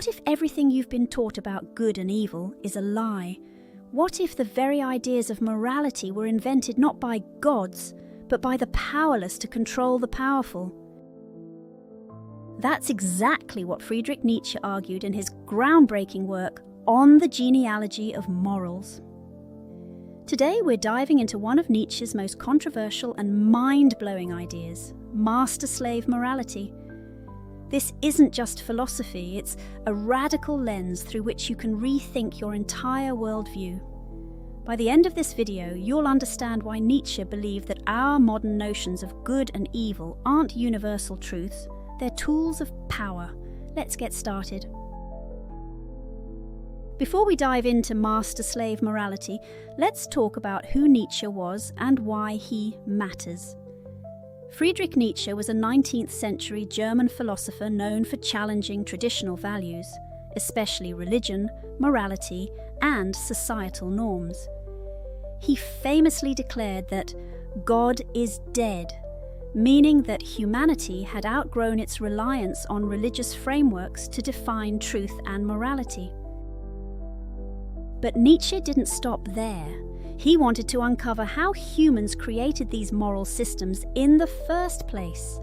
What if everything you've been taught about good and evil is a lie? What if the very ideas of morality were invented not by gods, but by the powerless to control the powerful? That's exactly what Friedrich Nietzsche argued in his groundbreaking work On the Genealogy of Morals. Today we're diving into one of Nietzsche's most controversial and mind-blowing ideas, master-slave morality. This isn't just philosophy, it's a radical lens through which you can rethink your entire worldview. By the end of this video, you'll understand why Nietzsche believed that our modern notions of good and evil aren't universal truths, they're tools of power. Let's get started. Before we dive into master-slave morality, let's talk about who Nietzsche was and why he matters. Friedrich Nietzsche was a 19th century German philosopher known for challenging traditional values, especially religion, morality, and societal norms. He famously declared that God is dead, meaning that humanity had outgrown its reliance on religious frameworks to define truth and morality. But Nietzsche didn't stop there. He wanted to uncover how humans created these moral systems in the first place.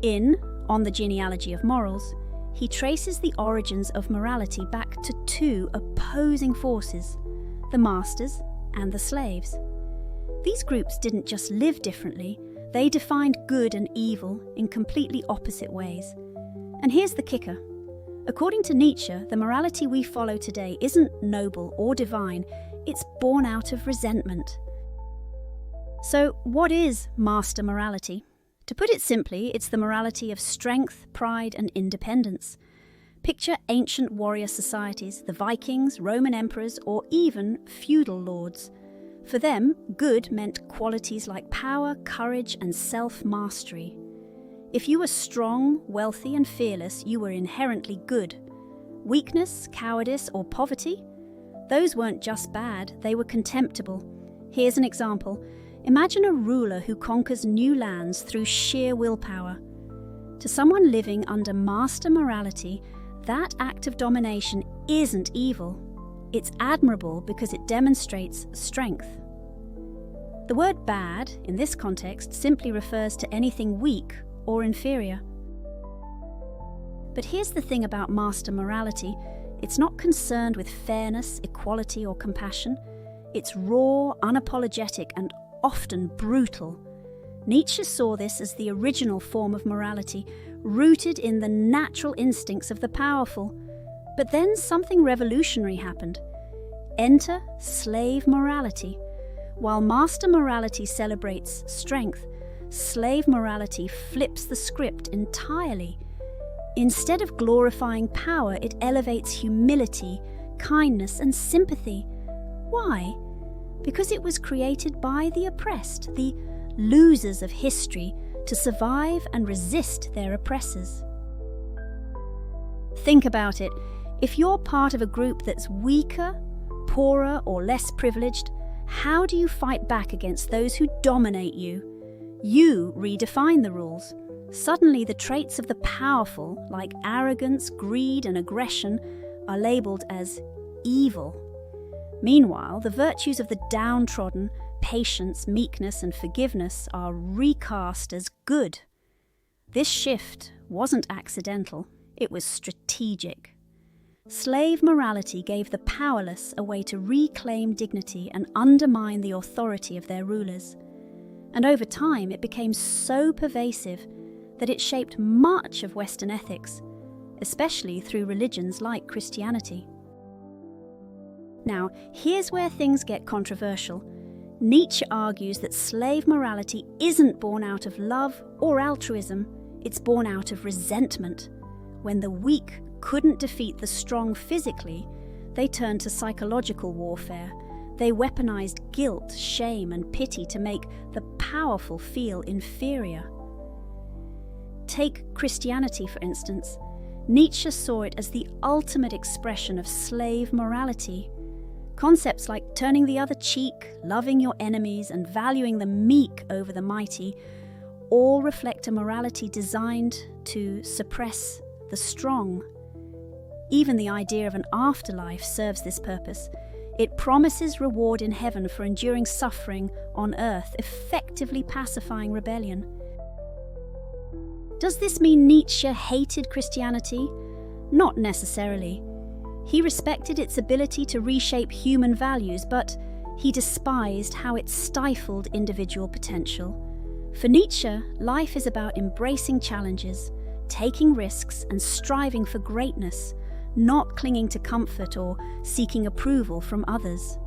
On the Genealogy of Morals, he traces the origins of morality back to two opposing forces, the masters and the slaves. These groups didn't just live differently, they defined good and evil in completely opposite ways. And here's the kicker. According to Nietzsche, the morality we follow today isn't noble or divine, it's born out of resentment. So, what is master morality? To put it simply, it's the morality of strength, pride, and independence. Picture ancient warrior societies, the Vikings, Roman emperors, or even feudal lords. For them, good meant qualities like power, courage, and self-mastery. If you were strong, wealthy, and fearless, you were inherently good. Weakness, cowardice, or poverty? Those weren't just bad, they were contemptible. Here's an example. Imagine a ruler who conquers new lands through sheer willpower. To someone living under master morality, that act of domination isn't evil. It's admirable because it demonstrates strength. The word bad, in this context, simply refers to anything weak or inferior. But here's the thing about master morality. It's not concerned with fairness, equality, or compassion. It's raw, unapologetic, and often brutal. Nietzsche saw this as the original form of morality, rooted in the natural instincts of the powerful. But then something revolutionary happened. Enter slave morality. While master morality celebrates strength, slave morality flips the script entirely. Instead of glorifying power, it elevates humility, kindness, and sympathy. Why? Because it was created by the oppressed, the losers of history, to survive and resist their oppressors. Think about it. If you're part of a group that's weaker, poorer, or less privileged, how do you fight back against those who dominate you? You redefine the rules. Suddenly, the traits of the powerful, like arrogance, greed, and aggression, are labelled as evil. Meanwhile, the virtues of the downtrodden, patience, meekness, and forgiveness are recast as good. This shift wasn't accidental, it was strategic. Slave morality gave the powerless a way to reclaim dignity and undermine the authority of their rulers. And over time, it became so pervasive that it shaped much of Western ethics, especially through religions like Christianity. Now, here's where things get controversial. Nietzsche argues that slave morality isn't born out of love or altruism, it's born out of resentment. When the weak couldn't defeat the strong physically, they turned to psychological warfare. They weaponized guilt, shame, and pity to make the powerful feel inferior. Take Christianity, for instance. Nietzsche saw it as the ultimate expression of slave morality. Concepts like turning the other cheek, loving your enemies, and valuing the meek over the mighty all reflect a morality designed to suppress the strong. Even the idea of an afterlife serves this purpose. It promises reward in heaven for enduring suffering on earth, effectively pacifying rebellion. Does this mean Nietzsche hated Christianity? Not necessarily. He respected its ability to reshape human values, but he despised how it stifled individual potential. For Nietzsche, life is about embracing challenges, taking risks, and striving for greatness, not clinging to comfort or seeking approval from others.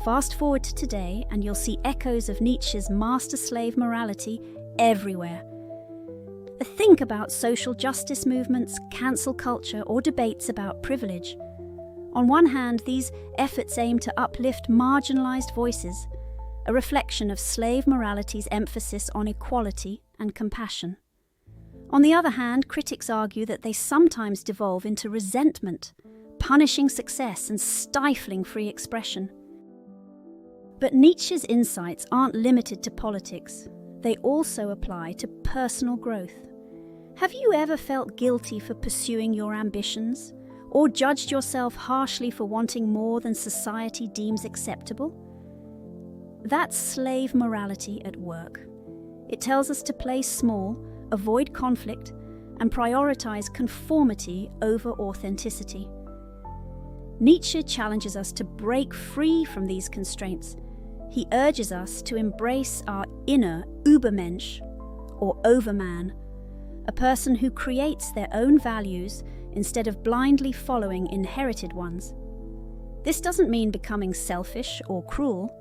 Fast forward to today, and you'll see echoes of Nietzsche's master-slave morality everywhere. Think about social justice movements, cancel culture, or debates about privilege. On one hand, these efforts aim to uplift marginalized voices, a reflection of slave morality's emphasis on equality and compassion. On the other hand, critics argue that they sometimes devolve into resentment, punishing success and stifling free expression. But Nietzsche's insights aren't limited to politics. They also apply to personal growth. Have you ever felt guilty for pursuing your ambitions, or judged yourself harshly for wanting more than society deems acceptable? That's slave morality at work. It tells us to play small, avoid conflict, and prioritize conformity over authenticity. Nietzsche challenges us to break free from these constraints. He urges us to embrace our inner Übermensch, or overman, a person who creates their own values instead of blindly following inherited ones. This doesn't mean becoming selfish or cruel.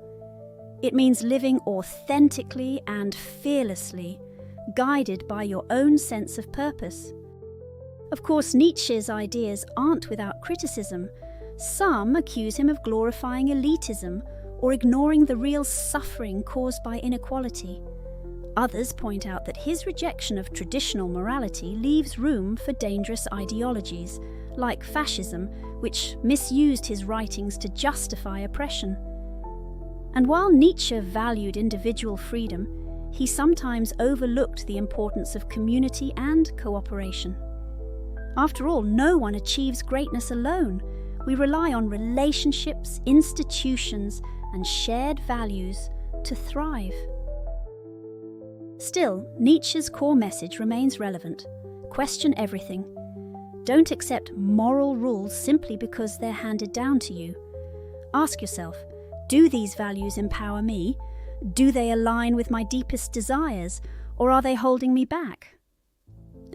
It means living authentically and fearlessly, guided by your own sense of purpose. Of course, Nietzsche's ideas aren't without criticism. Some accuse him of glorifying elitism or ignoring the real suffering caused by inequality. Others point out that his rejection of traditional morality leaves room for dangerous ideologies, like fascism, which misused his writings to justify oppression. And while Nietzsche valued individual freedom, he sometimes overlooked the importance of community and cooperation. After all, no one achieves greatness alone. We rely on relationships, institutions, and shared values to thrive. Still, Nietzsche's core message remains relevant. Question everything. Don't accept moral rules simply because they're handed down to you. Ask yourself, do these values empower me? Do they align with my deepest desires, or are they holding me back?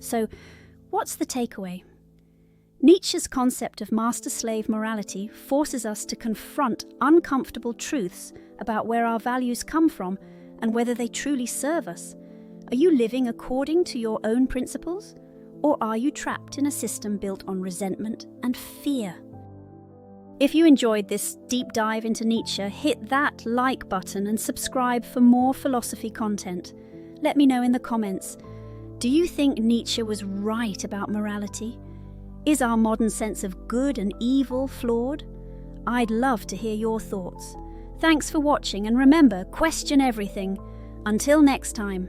So, what's the takeaway? Nietzsche's concept of master-slave morality forces us to confront uncomfortable truths about where our values come from and whether they truly serve us. Are you living according to your own principles, or are you trapped in a system built on resentment and fear? If you enjoyed this deep dive into Nietzsche, hit that like button and subscribe for more philosophy content. Let me know in the comments. Do you think Nietzsche was right about morality? Is our modern sense of good and evil flawed? I'd love to hear your thoughts. Thanks for watching, and remember, question everything. Until next time.